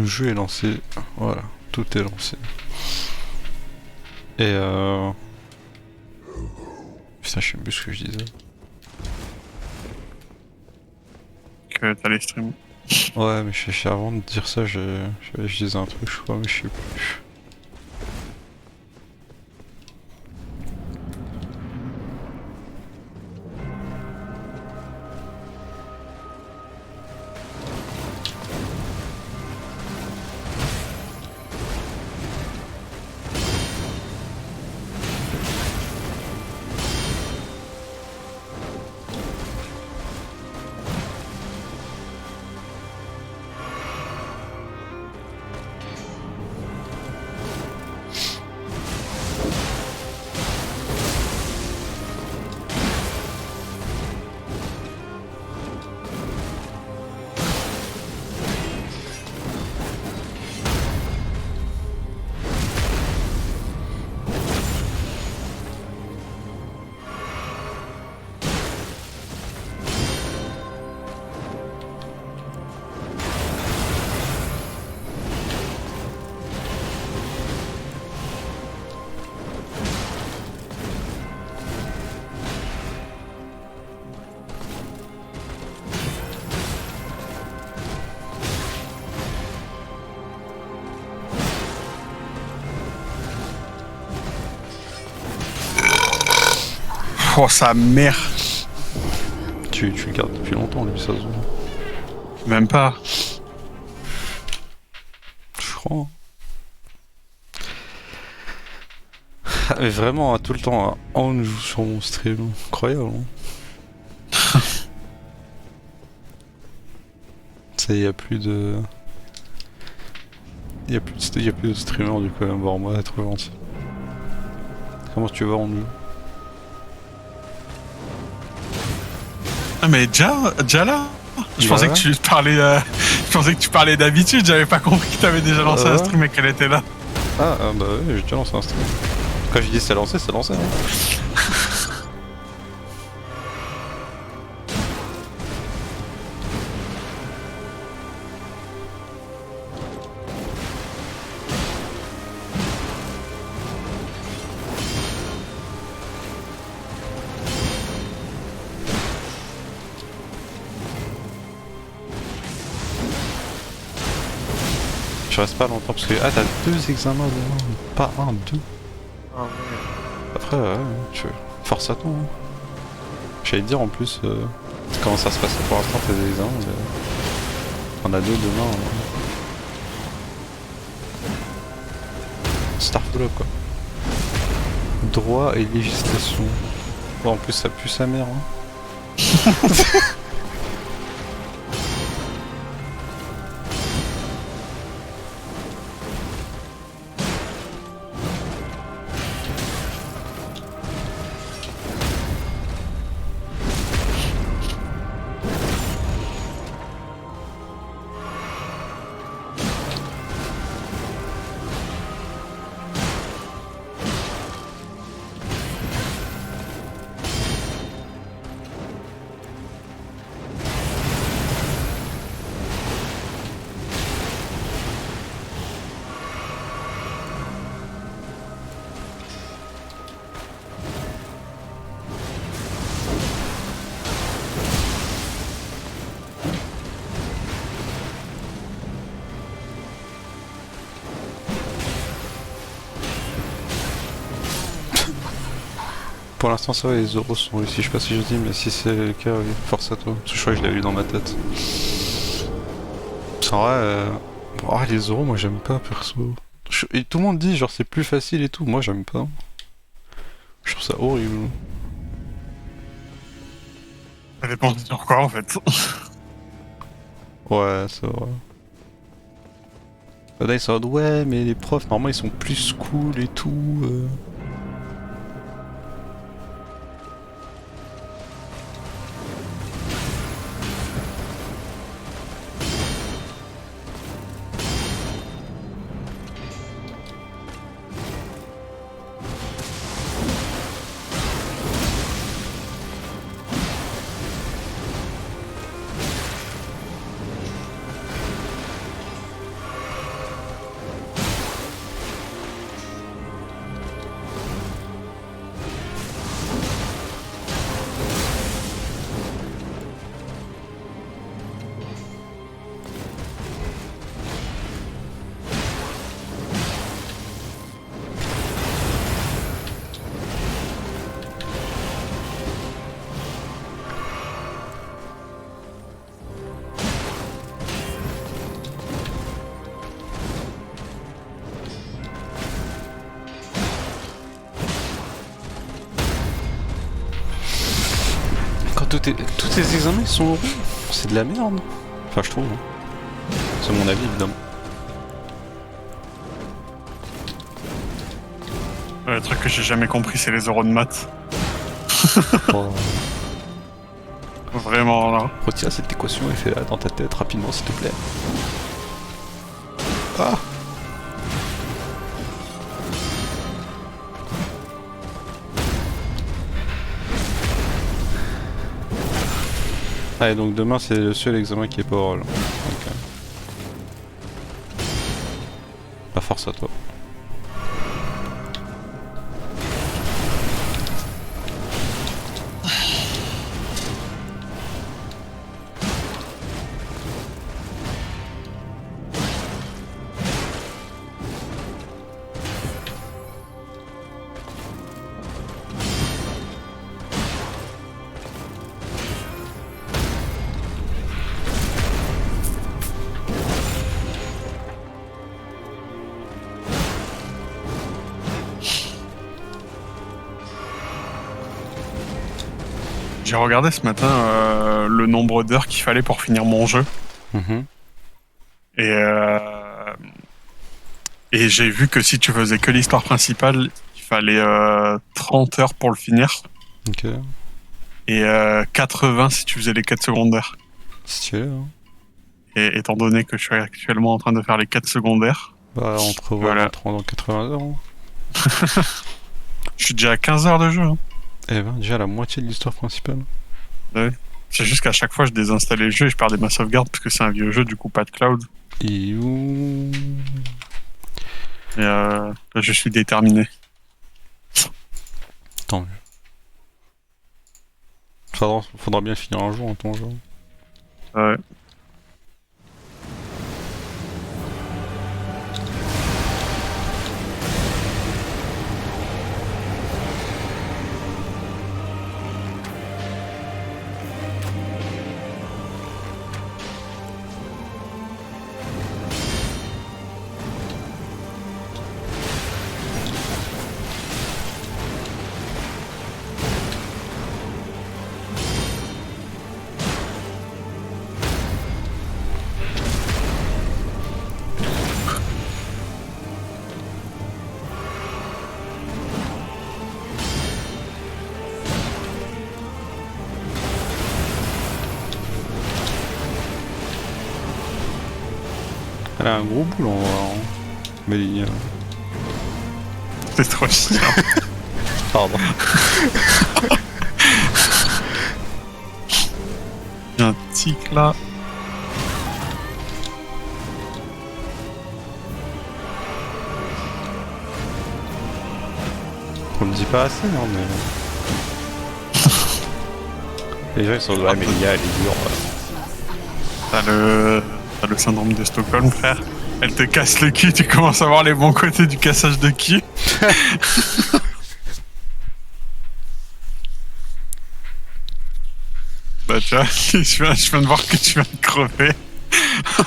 Le jeu est lancé. Voilà, tout est lancé. Et putain, je sais plus ce que je disais. Que t'allais stream. Ouais, mais avant de dire ça, je disais un truc, je crois, mais je sais plus. Oh, sa mère. Tu le gardes depuis longtemps, lui, ça se voit. Même pas. Je crois. Ah, mais vraiment, tout le temps, on joue sur mon stream. Incroyable, hein. Ça, y a plus de. Y a plus de streamers du coup à voir moi être gentil. Comment tu vas en nous? Ah, mais déjà là. Je pensais que tu parlais. Je pensais que tu parlais d'habitude. J'avais pas compris que t'avais déjà lancé un stream et qu'elle était là. Bah ouais, j'ai déjà lancé un stream. Quand je dis c'est lancé, c'est lancé. Hein. Je reste pas longtemps parce que. Ah, t'as 2 examens demain, pas un, 2. Ah ouais. Après, ouais, tu force à toi. Hein. J'allais te dire en plus comment ça se passe pour l'instant tes examens. On a 2 demain. Starfall quoi. Droit et législation. Bon, en plus ça pue sa mère. Hein. Pour l'instant ça va, les euros sont réussis, je sais pas si je dis, mais si c'est le cas, oui, force à toi. Parce que je crois que je l'avais eu dans ma tête. C'est vrai, les euros moi j'aime pas perso. Et tout le monde dit genre c'est plus facile et tout, moi j'aime pas. Je trouve ça horrible. Ça dépend sur quoi en fait. Ouais, c'est vrai. Là ils sont en mode ouais mais les profs normalement ils sont plus cool et tout. Tous tes examens ils sont oraux. C'est de la merde. Enfin, je trouve. Hein. C'est mon avis, évidemment. Le truc que j'ai jamais compris, c'est les euros de maths. Oh. Vraiment, là. Retiens cette équation et fais-la dans ta tête rapidement, s'il te plaît. Ah! Allez, donc demain c'est le seul examen qui est pas oral. Ok. Pas force à toi. J'ai regardé ce matin le nombre d'heures qu'il fallait pour finir mon jeu. Mhm. Et j'ai vu que si tu faisais que l'histoire principale, il fallait 30 heures pour le finir. Ok. Et 80 si tu faisais les quêtes secondaires. Stylé, hein. Et étant donné que je suis actuellement en train de faire les quêtes secondaires, Bah, on te revoit voilà. dans 80 heures. Hein. Je suis déjà à 15 heures de jeu. Hein. Eh ben, déjà la moitié de l'histoire principale. Ouais. C'est juste qu'à chaque fois, je désinstallais le jeu et je perdais ma sauvegarde parce que c'est un vieux jeu, du coup, pas de cloud. Iou. Et là, je suis déterminé. Tant mieux. Faudra bien finir un jour en ton jeu. Ouais. Elle a un gros boule en vrai, hein. Mélinia. C'est trop chiant. Pardon. Il y a un tic là. On le dit pas assez, hein, mais. Les gens ils sont ouais, Mélinia elle est dure. T'as le syndrome de Stockholm, frère. Elle te casse le cul, tu commences à voir les bons côtés du cassage de cul. Bah tu vois, je viens de voir que tu viens de crever.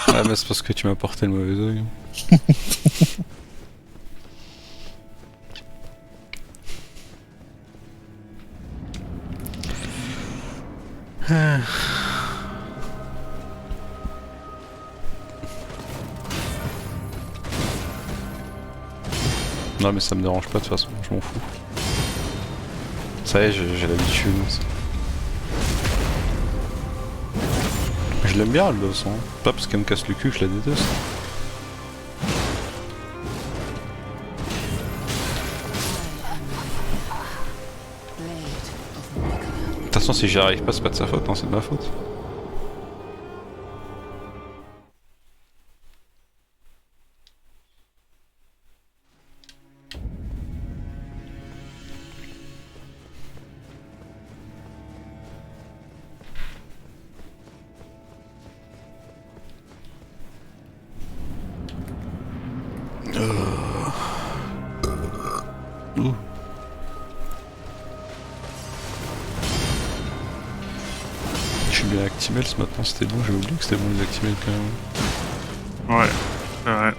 Ouais, mais c'est parce que tu m'as porté le mauvais oeil. Non mais ça me dérange pas de toute façon, je m'en fous. Ça y est, j'ai l'habitude. Je l'aime bien le boss, hein. Pas parce qu'elle me casse le cul que je la déteste. De toute façon si j'y arrive pas c'est pas de sa faute, hein, c'est de ma faute. Je suis bien Actimel ce matin, c'était bon, j'ai oublié que c'était bon les Actimel quand même. Ouais, c'est vrai.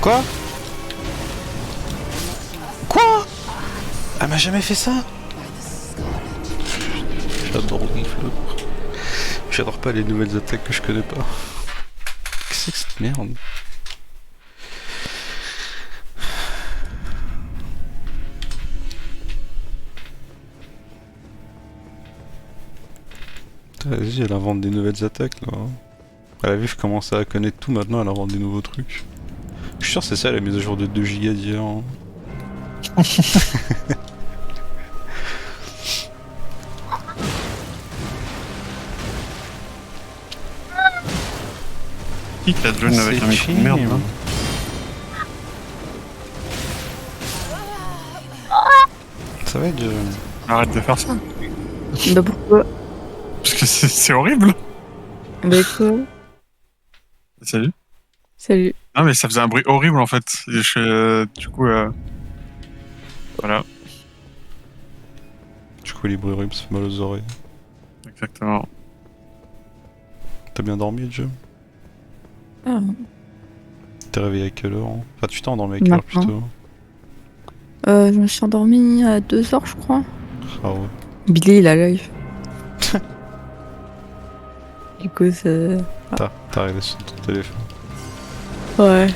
Quoi? Quoi? Elle m'a jamais fait ça? J'adore Ronfleur. J'adore pas les nouvelles attaques que je connais pas. Qu'est-ce que c'est que cette merde? Vas-y, elle invente des nouvelles attaques là. Elle a vu, je commence à connaître tout maintenant, elle invente des nouveaux trucs. Je suis sûr que c'est ça la mise à jour de 2 Go d'hier. Hein. Qui t'a drone avec un micro de merde là? Ça va être... Arrête de faire ça. Bah pourquoi? Parce que c'est horrible. Bah quoi? Salut. Salut. Non mais ça faisait un bruit horrible en fait. Et du coup, voilà. Du coup les bruits horribles, ça fait mal aux oreilles. Exactement. T'as bien dormi, Jim? Ah. T'es réveillé à quelle heure? Hein? Enfin, tu t'es endormi à quelle heure plutôt? Je me suis endormie à 2h, je crois. Ah ouais. Billy, il a live. Du coup, c'est... T'as arrivé sur ton téléphone. Ouais.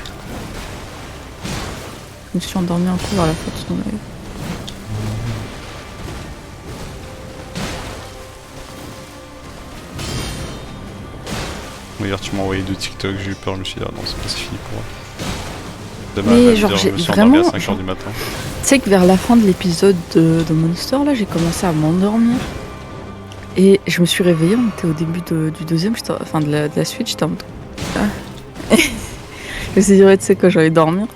Je me suis endormie un peu vers la fin de son live. Hier, tu m'as envoyé 2 TikTok, j'ai eu peur, je me suis dit, ah non, c'est fini pour moi. Demain, Mais elle va me genre, dire, j'ai je me suis vraiment... endormi à 5h du matin. Tu sais que vers la fin de l'épisode de Monster, là, j'ai commencé à m'endormir. Et je me suis réveillée, on était au début du deuxième, enfin de la suite, j'étais en mode... Ah. Je me suis dit, ouais, tu sais, quand j'allais dormir,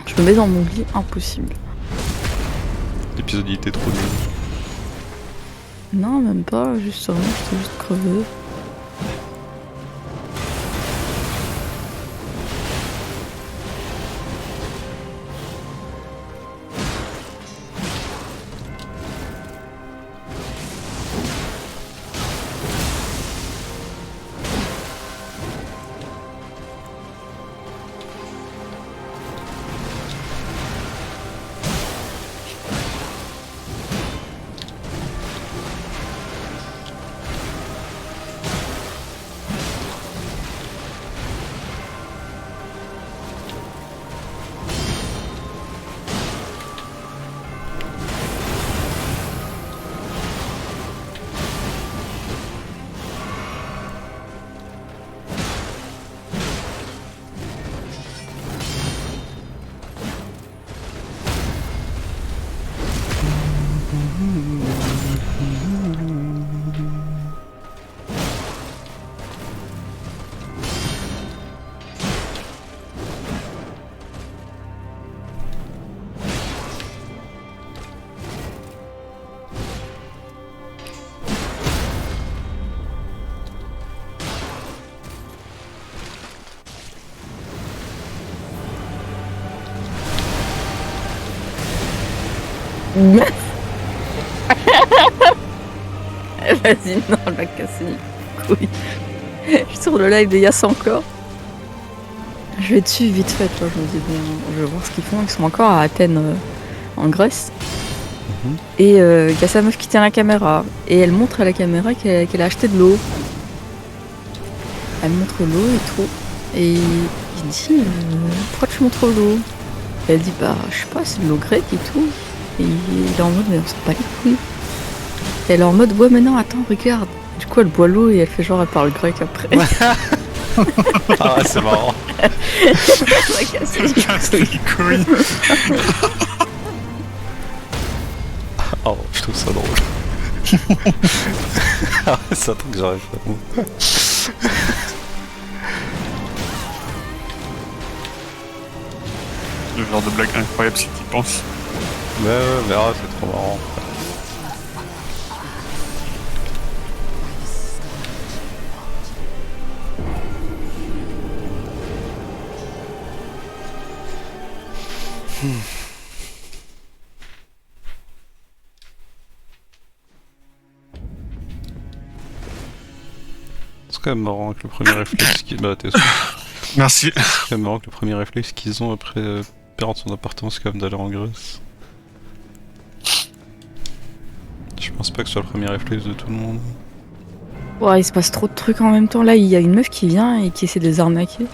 je me mets dans mon lit, impossible. L'épisode, il était trop nul. Non, même pas, justement, j'étais juste crevée. Vas-y, non, elle va casser les couilles. Je suis sur le live de Yas encore. Je vais dessus vite fait, tu vois, je me dis, bon, je vais voir ce qu'ils font. Ils sont encore à Athènes, en Grèce. Et il y a sa meuf qui tient la caméra. Et elle montre à la caméra qu'elle a acheté de l'eau. Elle montre l'eau et tout. Et il dit, pourquoi tu montres l'eau? Et elle dit, bah, je sais pas, c'est de l'eau grecque et tout. Et il est en mode, mais on s'en bat les couilles. Et elle est en mode, ouais, mais non, attends, regarde. Du coup, elle boit l'eau et elle fait genre, elle parle grec après. Ah ouais, c'est marrant. Ça casse les couilles. Oh, je trouve ça drôle. Ah ouais, c'est un truc que j'arrive pas. Le genre de blague incroyable si tu y penses. Ouais, mais ah, c'est trop marrant. C'est quand même marrant avec le premier réflexe qui est bah t'es sûr. Merci. C'est quand même marrant que le premier réflexe qu'ils ont après perdre son appartement, c'est quand même d'aller en Grèce. Je pense pas que ce soit le premier réflexe de tout le monde. Ouais, il se passe trop de trucs en même temps. Là, il y a une meuf qui vient et qui essaie de les arnaquer.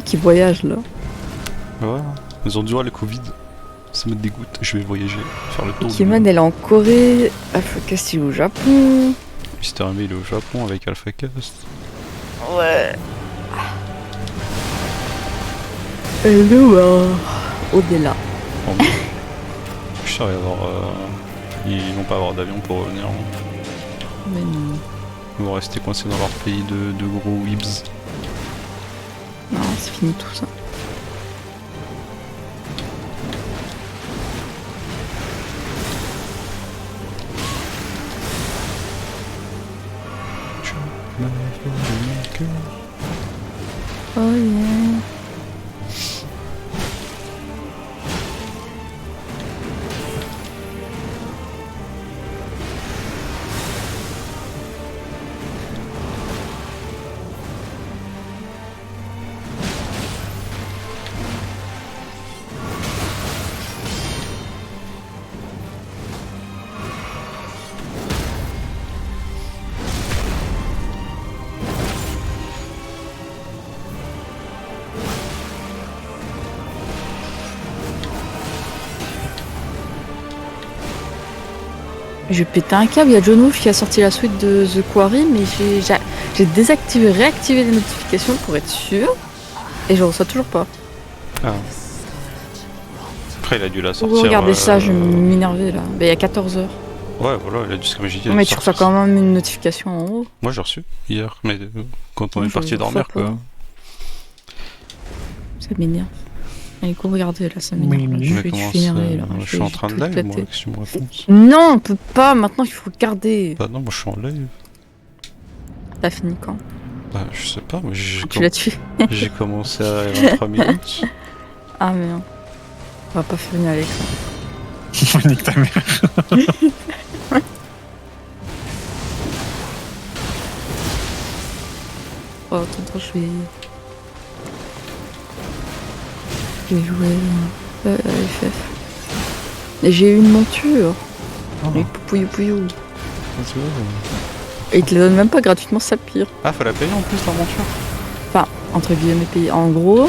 Qui voyage là. Ouais, ils ont dû voir le Covid. Ça me dégoûte, je vais voyager, faire le tour du Kiman monde. elle est en Corée, Alpha Cast il est au Japon. Mister M il est au Japon avec Alpha Cast. Ouais. Hello, au-delà. Bon, bon. Je suis sûr il va y avoir, ils vont pas avoir d'avion pour revenir. Mais non. Ils vont rester coincés dans leur pays de gros weebs. Non, c'est fini tout ça. Oh yeah. J'ai pété un câble, il y a John Wolf qui a sorti la suite de The Quarry, mais j'ai désactivé, réactivé les notifications pour être sûr, et je reçois toujours pas. Ah. Après il a dû la sortir. Oh, regardez ça, je vais m'énerver là. Il y a 14h. Ouais voilà, il a dû, comme j'ai dit. il a Mais dû tu reçois sortir. quand même une notification en haut. Moi j'ai reçu hier, mais quand on Moi, est je parti reçois dormir pas. quoi. Ça m'énerve. Allez, go regarder là, ça m'énerve. Oui, Je Mais vais comment te énerver ça là. Je suis en train de tout live moi, éclater. qu'est-ce que tu me réponds? Non, on peut pas, maintenant il faut regarder. Bah non, moi je suis en live. T'as fini quand? Bah je sais pas, moi Tu l'as tué. j'ai commencé à 23 minutes. Ah merde. On va pas faire une Alexa. Nique ta mère. Oh, attends, je vais jouer FF. Et j'ai eu une monture. Avec Poupouillou Pouillou. Et il te la donne même pas gratuitement, ça pire. Ah, faut la payer en plus ta monture. Enfin, entre guillemets payé. En gros,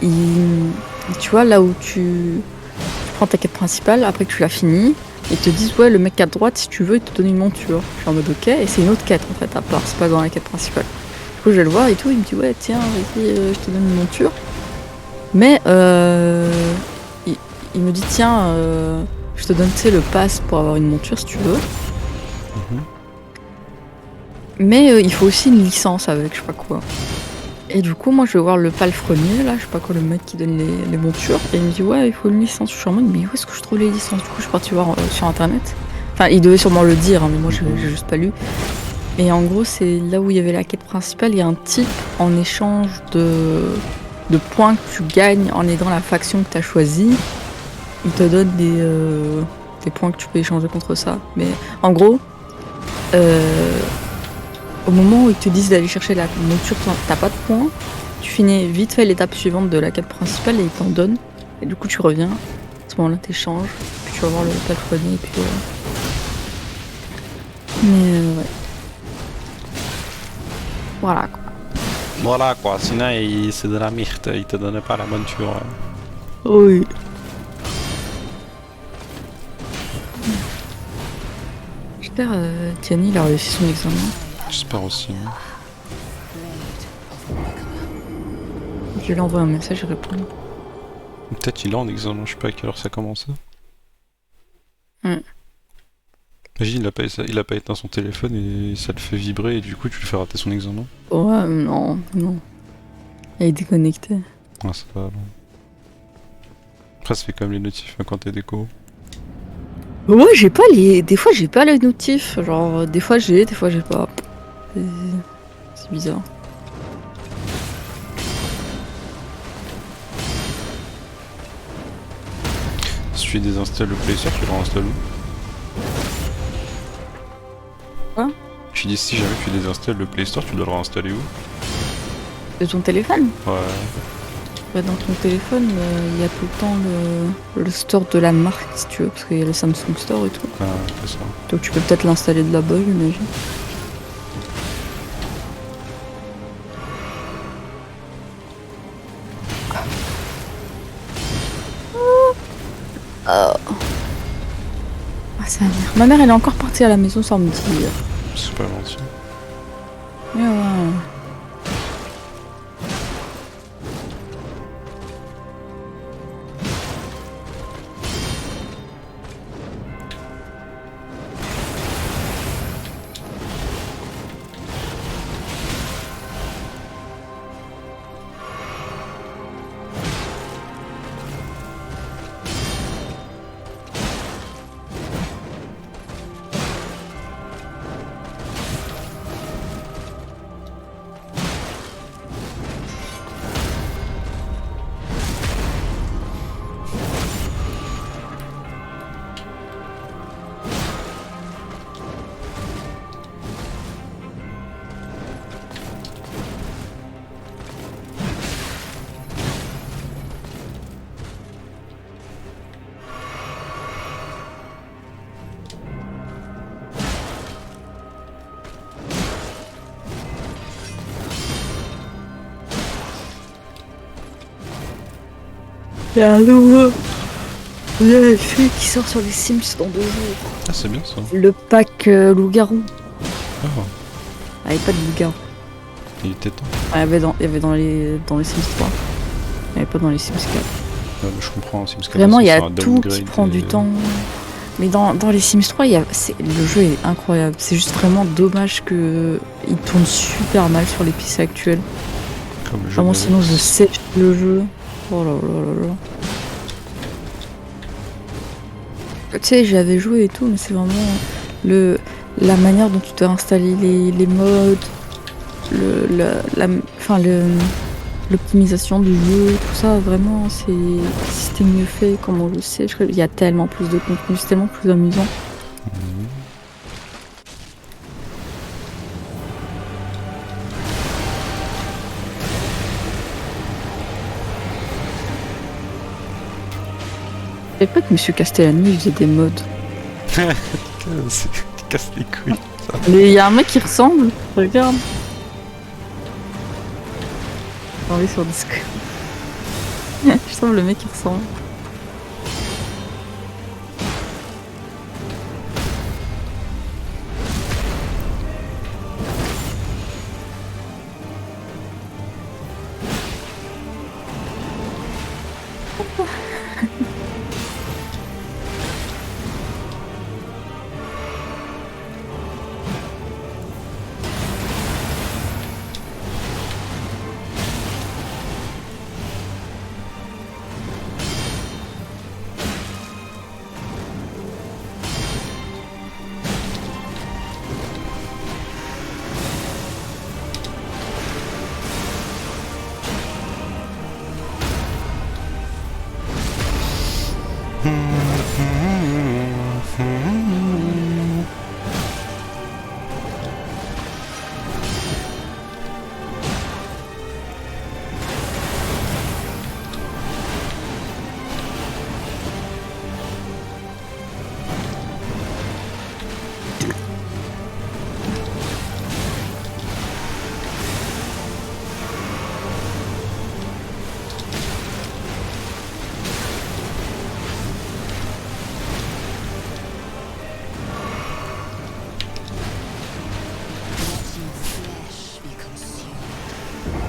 tu vois là où tu prends ta quête principale, après que tu l'as finie, ils te disent ouais le mec à droite si tu veux il te donne une monture. Je suis en mode ok, et c'est une autre quête en fait à part, c'est pas dans la quête principale. Du coup je vais le voir et tout, il me dit ouais tiens vas-y je te donne une monture. Mais il me dit tiens je te donne tu sais le pass pour avoir une monture si tu veux. Mhm. Mais il faut aussi une licence avec je sais pas quoi. Et du coup, moi, je vais voir le palefrenier, là, je sais pas quoi, le mec qui donne les montures. Et il me dit, ouais, il faut une licence. Je suis en mode, mais où est-ce que je trouve les licences? Du coup, je suis partie voir sur internet. Enfin, il devait sûrement le dire, hein, mais moi, j'ai juste pas lu. Et en gros, c'est là où il y avait la quête principale. Il y a un type en échange de points que tu gagnes en aidant la faction que tu as choisie. Il te donne des points que tu peux échanger contre ça. Mais en gros, au moment où ils te disent d'aller chercher la monture, t'as pas de points. Tu finis vite fait l'étape suivante de la quête principale et ils t'en donnent. Et du coup, tu reviens. À ce moment-là, t'échanges. Puis tu vas voir le palefrenier. Et puis, Mais ouais. Voilà quoi. Voilà quoi, sinon c'est de la myrte, il te donnait pas la monture. Oui. J'espère Tiani il a réussi son examen. J'espère aussi. Je lui envoie un message, il répond. Peut-être il est en examen, je sais pas à quelle heure ça commence. Ouais. Imagine, il a pas éteint son téléphone et ça le fait vibrer et du coup tu lui fais rater son examen. Ouais, non. Il est déconnecté. Ah ça va alors. Après ça fait quand même les notifs hein, quand t'es déco. Ouais, j'ai pas les. Des fois, j'ai pas les notifs. Genre, des fois j'ai pas. C'est bizarre. Si tu désinstalles le Play Store, tu le réinstalles où? Quoi? Je dis si jamais tu désinstalles le Play Store, tu dois le réinstaller où? De ton téléphone? Ouais. Bah, dans ton téléphone, il y a tout le temps le store de la marque si tu veux, parce qu'il y a le Samsung Store et tout. Ah, c'est ça. Donc tu peux peut-être l'installer de là-bas, j'imagine. Ah, sa mère. Ma mère, elle est encore partie à la maison sans me dire. C'est pas gentil. Mais ouais. Il y a un nouveau film qui sort sur les Sims dans 2 jours. Ah c'est bien ça. Le pack loup-garou. Ah, Ah, il n'y avait pas de loup-garou. il était temps. Ah, il y avait dans les Sims 3. Il n'y avait pas dans les Sims 4. Ouais, je comprends, Sims 4, Vraiment, il y c'est a un tout qui downgrade prend du et- temps. Mais dans les Sims 3, le jeu est incroyable. C'est juste vraiment dommage que il tourne super mal sur les PC actuels. Comme le jeu Vraiment, de- sinon je sèche le jeu. Oh là là là là. Tu sais, j'avais joué et tout, mais c'est vraiment la manière dont tu dois installer les modes, l'optimisation du jeu, tout ça, vraiment, si c'était mieux fait, comme on le sait, il y a tellement plus de contenu, c'est tellement plus amusant. Mhm. Je savais pas que Monsieur Castellani faisait des modes. Tu casses les couilles. Mais il y a un mec qui ressemble, regarde. On est sur Discord. Je trouve le mec qui ressemble.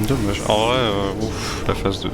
Dommage. En vrai, ouf, la phase 2.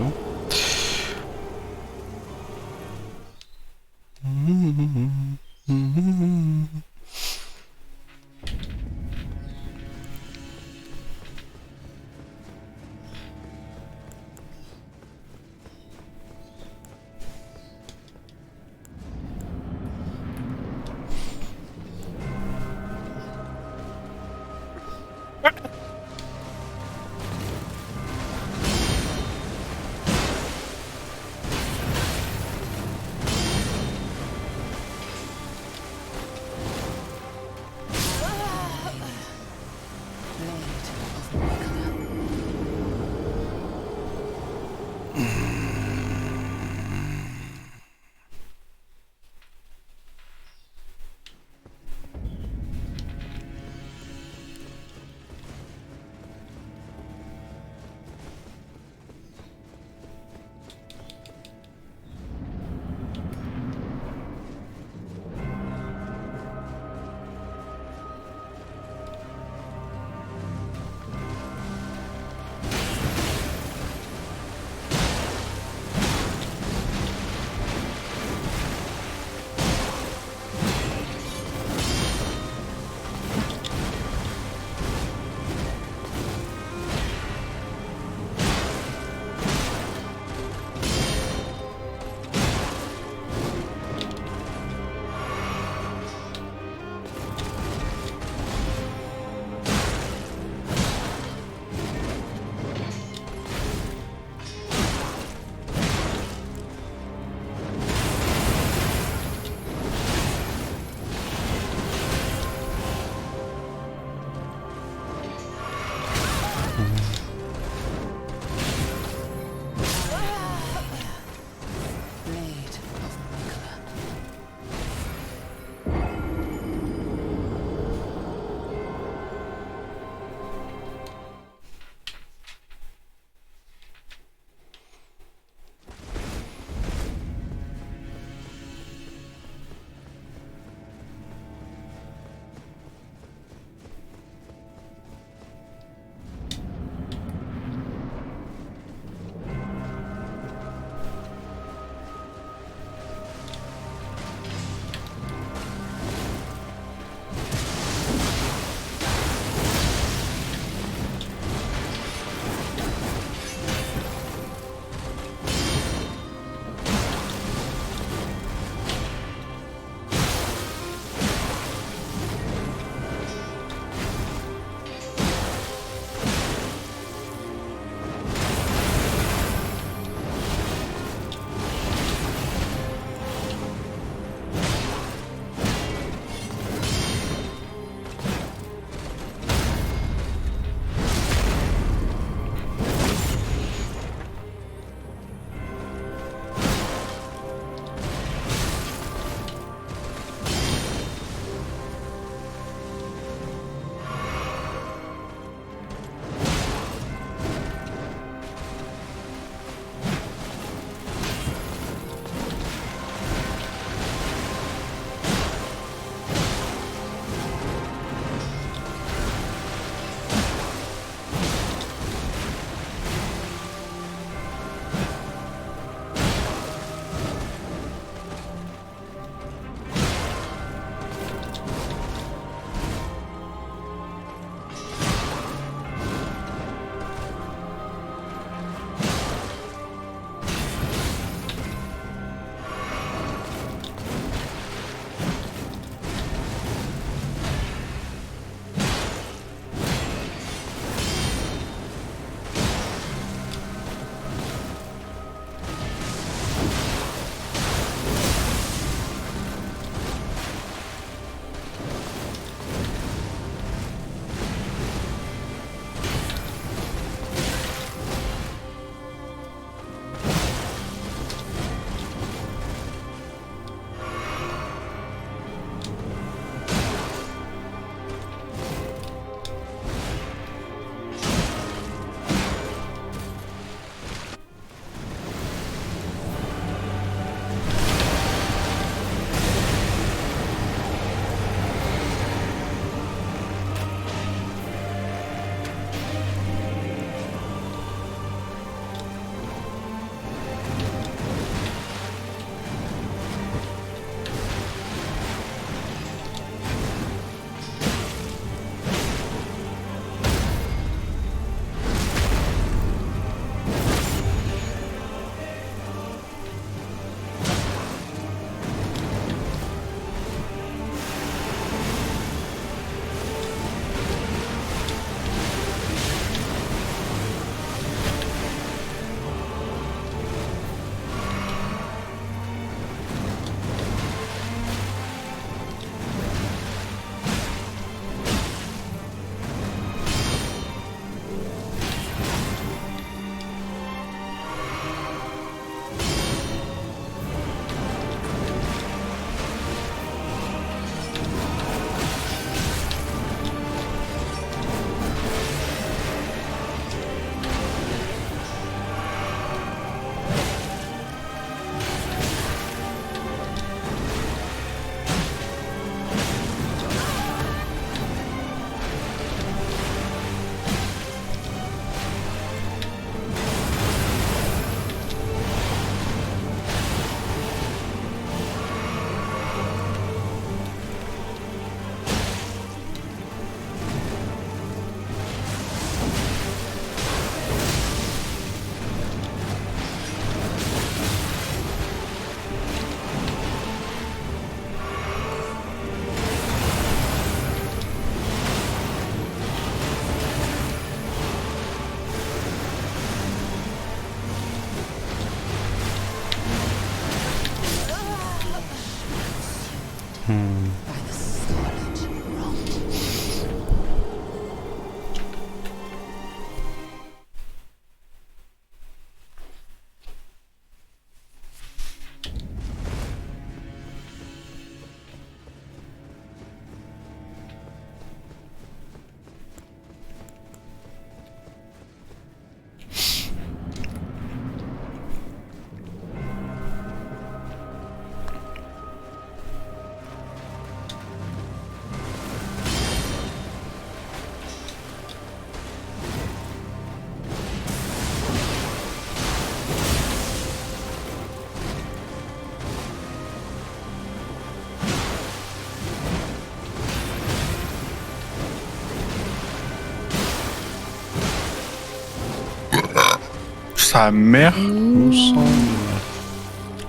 sa mère. Où sont...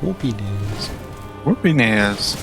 Oh, punaise. Oh, punaise.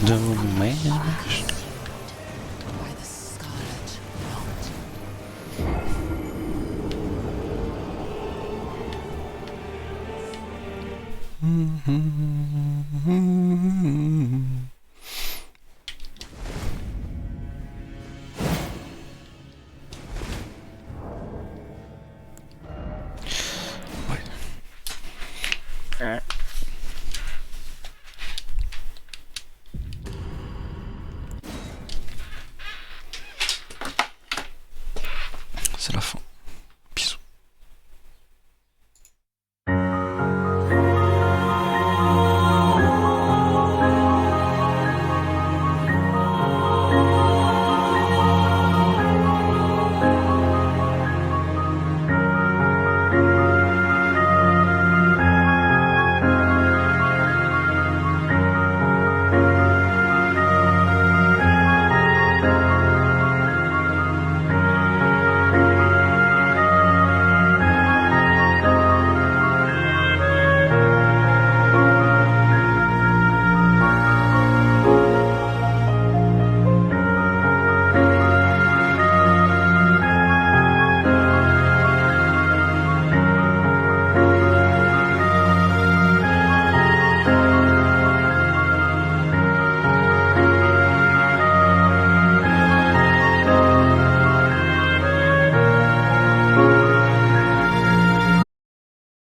Dommage. By the scarlet rot. C'est la fin.